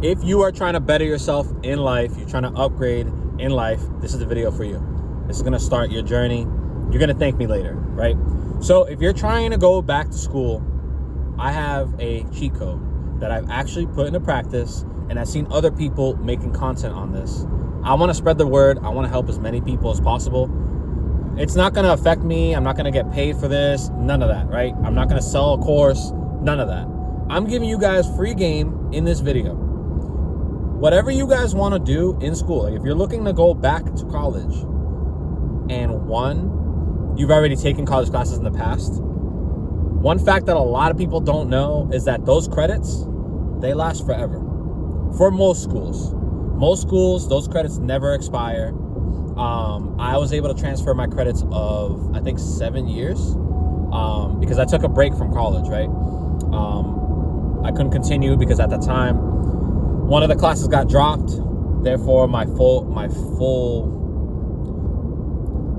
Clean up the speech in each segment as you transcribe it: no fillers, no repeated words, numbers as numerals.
If you are trying to better yourself in life, you're trying to upgrade in life, this is the video for you. This is gonna start your journey. You're gonna thank me later, right? So if you're trying to go back to school, I have a cheat code that I've actually put into practice, and I've seen other people making content on this. I wanna spread the word. I wanna help as many people as possible. It's not gonna affect me. I'm not gonna get paid for this. None of that, right? I'm not gonna sell a course. None of that. I'm giving you guys free game in this video. Whatever you guys want to do in school, like if you're looking to go back to college and you've already taken college classes in the past, one fact that a lot of people don't know is that those credits, they last forever. For most schools. Most schools, those credits never expire. I was able to transfer my credits of, I think, 7 years because I took a break from college, right? I couldn't continue because at the time, one of the classes got dropped. Therefore, I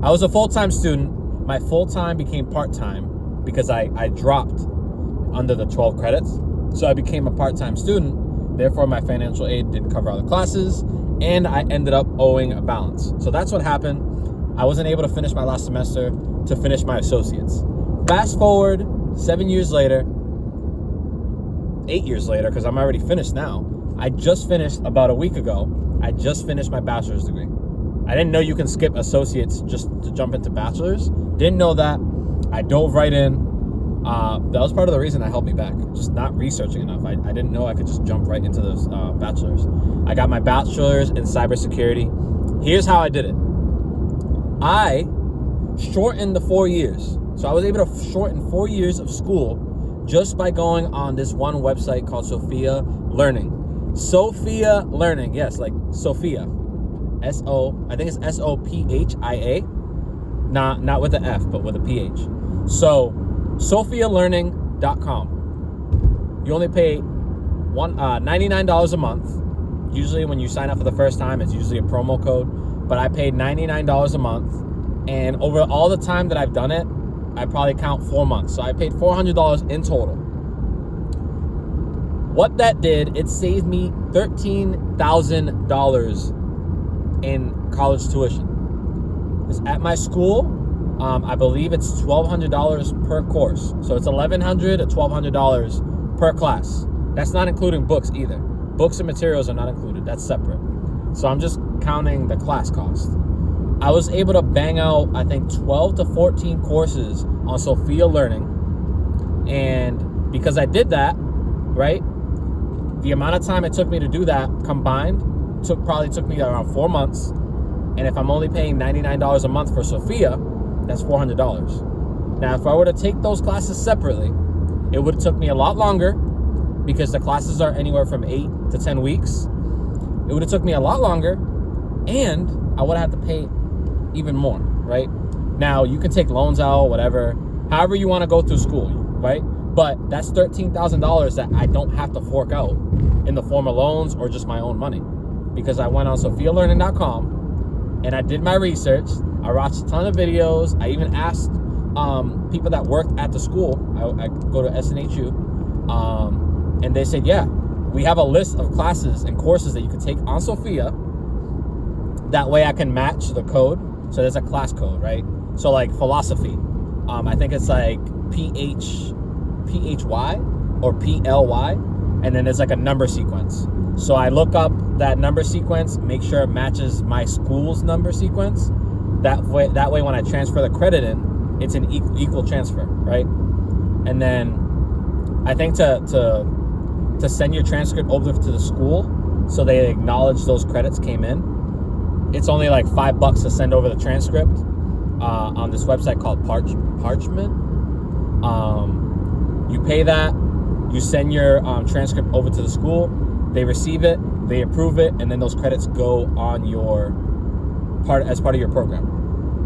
was a full-time student. My full-time became part-time because I dropped under the 12 credits. So I became a part-time student. Therefore, my financial aid didn't cover all the classes, and I ended up owing a balance. So that's what happened. I wasn't able to finish my last semester to finish my associates. Fast forward 7 years later, 8 years later, because I'm already finished now. I just finished about a week ago. I just finished my bachelor's degree. I didn't know you can skip associates just to jump into bachelor's. Didn't know that. I dove right in. That was part of the reason that held me back. Just not researching enough. I didn't know I could just jump right into those bachelor's. I got my bachelor's in cybersecurity. Here's how I did it. I shortened the 4 years. So I was able to shorten 4 years of school just by going on this one website called Sophia Learning. Sophia Learning, yes, like Sophia, I think it's SOPHIA, not with the F, but with a PH. So, SophiaLearning.com. You only pay $99 a month. Usually, when you sign up for the first time, it's usually a promo code. But I paid $99 a month, and over all the time that I've done it, I probably count 4 months. So I paid $400 in total. What that did, it saved me $13,000 in college tuition. It's at my school. I believe it's $1,200 per course. So it's $1,100 to $1,200 per class. That's not including books either. Books and materials are not included. That's separate. So I'm just counting the class cost. I was able to bang out, I think, 12 to 14 courses on Sophia Learning. And because I did that, right, the amount of time it took me to do that combined probably took me around 4 months. And if I'm only paying $99 a month for Sophia, that's $400. Now, if I were to take those classes separately, it would have took me a lot longer because the classes are anywhere from 8 to 10 weeks. It would have took me a lot longer, and I would have had to pay even more, right? Now, you can take loans out, whatever, however you want to go through school, right? But that's $13,000 that I don't have to fork out in the form of loans or just my own money, because I went on SophiaLearning.com and I did my research. I watched a ton of videos. I even asked people that worked at the school. I go to SNHU, and they said, yeah, we have a list of classes and courses that you can take on Sophia. That way I can match the code. So there's a class code, right? So like philosophy, I think it's like PHY or PLY, and then there's like a number sequence. So I look up that number sequence, make sure it matches my school's number sequence. That way when I transfer the credit in, it's an equal transfer, right? And then I think to send your transcript over to the school so they acknowledge those credits came in, it's only like $5 to send over the transcript on this website called Parchment. You pay that, you send your transcript over to the school, they receive it, they approve it, and then those credits go on your as part of your program.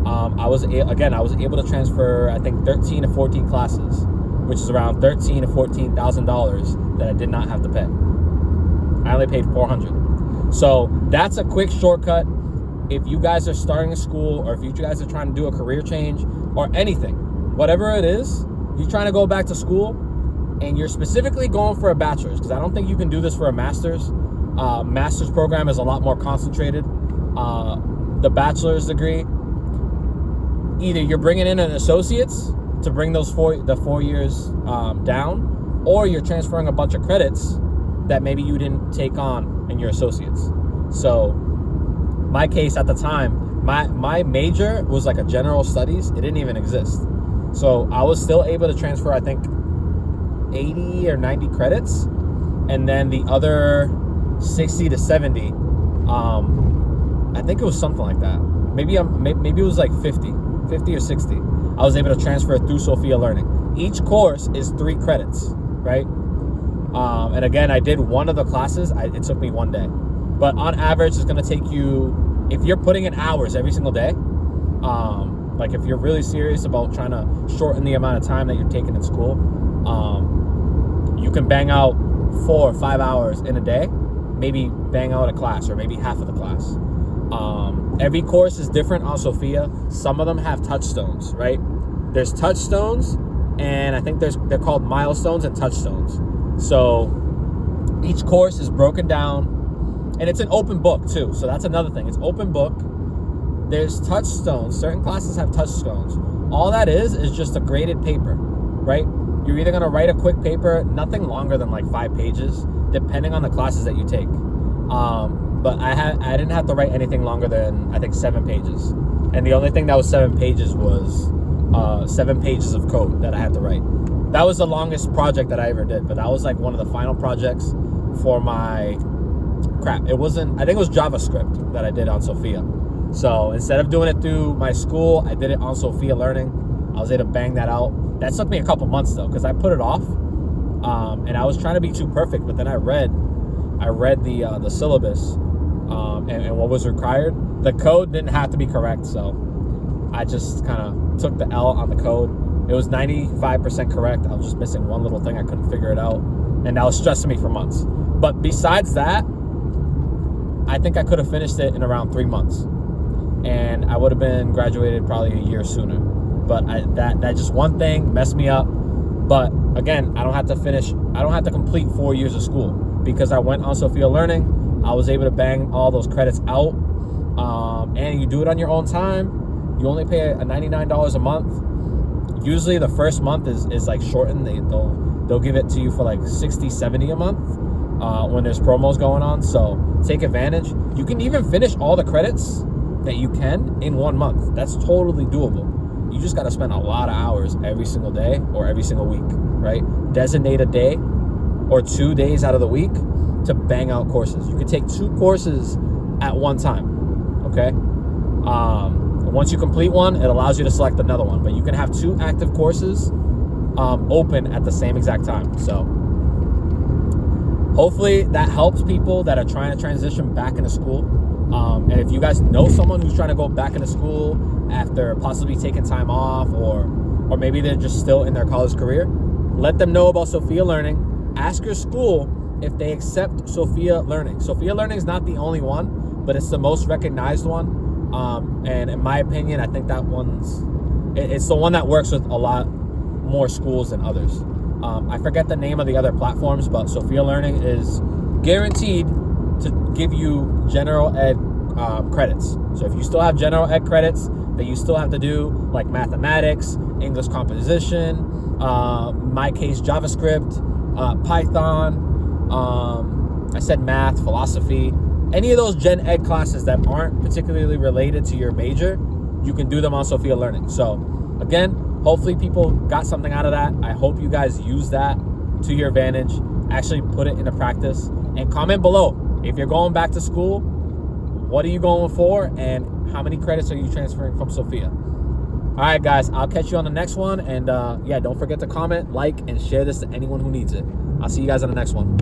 I was able to transfer, I think, 13 to 14 classes, which is around $13,000 to $14,000 that I did not have to pay. I only paid $400. So that's a quick shortcut. If you guys are starting a school, or if you guys are trying to do a career change or anything, whatever it is, you're trying to go back to school and you're specifically going for a bachelor's, because I don't think you can do this for a master's. Master's program is a lot more concentrated. The bachelor's degree, either you're bringing in an associate's to bring the 4 years down, or you're transferring a bunch of credits that maybe you didn't take on in your associates. So my case at the time, my major was like a general studies. It didn't even exist. So I was still able to transfer, I think, 80 or 90 credits, and then the other 60 to 70, I think it was something like that. Maybe it was like 50 or 60. I was able to transfer through Sophia Learning. Each course is 3 credits, right? And again, I did one of the classes. It took me 1 day. But on average, it's going to take you, if you're putting in hours every single day, like if you're really serious about trying to shorten the amount of time that you're taking in school, you can bang out 4 or 5 hours in a day, maybe bang out a class or maybe half of the class. Every course is different on Sophia. Some of them have touchstones, right? There's touchstones, and I think they're called milestones and touchstones. So each course is broken down, and it's an open book too. So that's another thing. It's open book. There's touchstones. Certain classes have touchstones. All that is just a graded paper, right? You're either going to write a quick paper, nothing longer than like 5 pages, depending on the classes that you take. But I didn't have to write anything longer than, I think, 7 pages. And the only thing that was 7 pages was 7 pages of code that I had to write. That was the longest project that I ever did, but that was like one of the final projects for my it wasn't, I think it was JavaScript that I did on Sophia. So instead of doing it through my school, I did it on Sophia Learning. I was able to bang that out. That took me a couple months though, because I put it off, and I was trying to be too perfect. But then I read the syllabus and what was required. The code didn't have to be correct, so I just kind of took the L on the code. It was 95% correct. I was just missing one little thing. I couldn't figure it out, and that was stressing me for months. But besides that, I think I could have finished it in around 3 months, and I would have been graduated probably a year sooner. But that just one thing messed me up. But again, I don't have to complete 4 years of school, because I went on Sophia Learning. I was able to bang all those credits out, and you do it on your own time. You only pay $99 a month. Usually the first month is like shortened. They'll give it to you for like $60, $70 a month when there's promos going on. So take advantage. You can even finish all the credits that you can in 1 month. That's totally doable. You just got to spend a lot of hours every single day or every single week, right? Designate a day or 2 days out of the week to bang out courses. You can take 2 courses at one time, okay? Once you complete one, it allows you to select another one, but you can have 2 active courses open at the same exact time. So hopefully that helps people that are trying to transition back into school. And if you guys know someone who's trying to go back into school after possibly taking time off, or maybe they're just still in their college career, let them know about Sophia Learning. Ask your school if they accept Sophia Learning. Sophia Learning is not the only one, but it's the most recognized one. And in my opinion, I think that it's the one that works with a lot more schools than others. I forget the name of the other platforms, but Sophia Learning is guaranteed to give you general ed credits. So if you still have general ed credits that you still have to do, like mathematics, English composition, my case JavaScript, Python, I said math, philosophy, any of those gen ed classes that aren't particularly related to your major, you can do them on Sophia Learning. So again, hopefully people got something out of that. I hope you guys use that to your advantage, actually put it into practice, and comment below. If you're going back to school, what are you going for, and how many credits are you transferring from Sophia? All right, guys, I'll catch you on the next one. And yeah, don't forget to comment, like, and share this to anyone who needs it. I'll see you guys on the next one.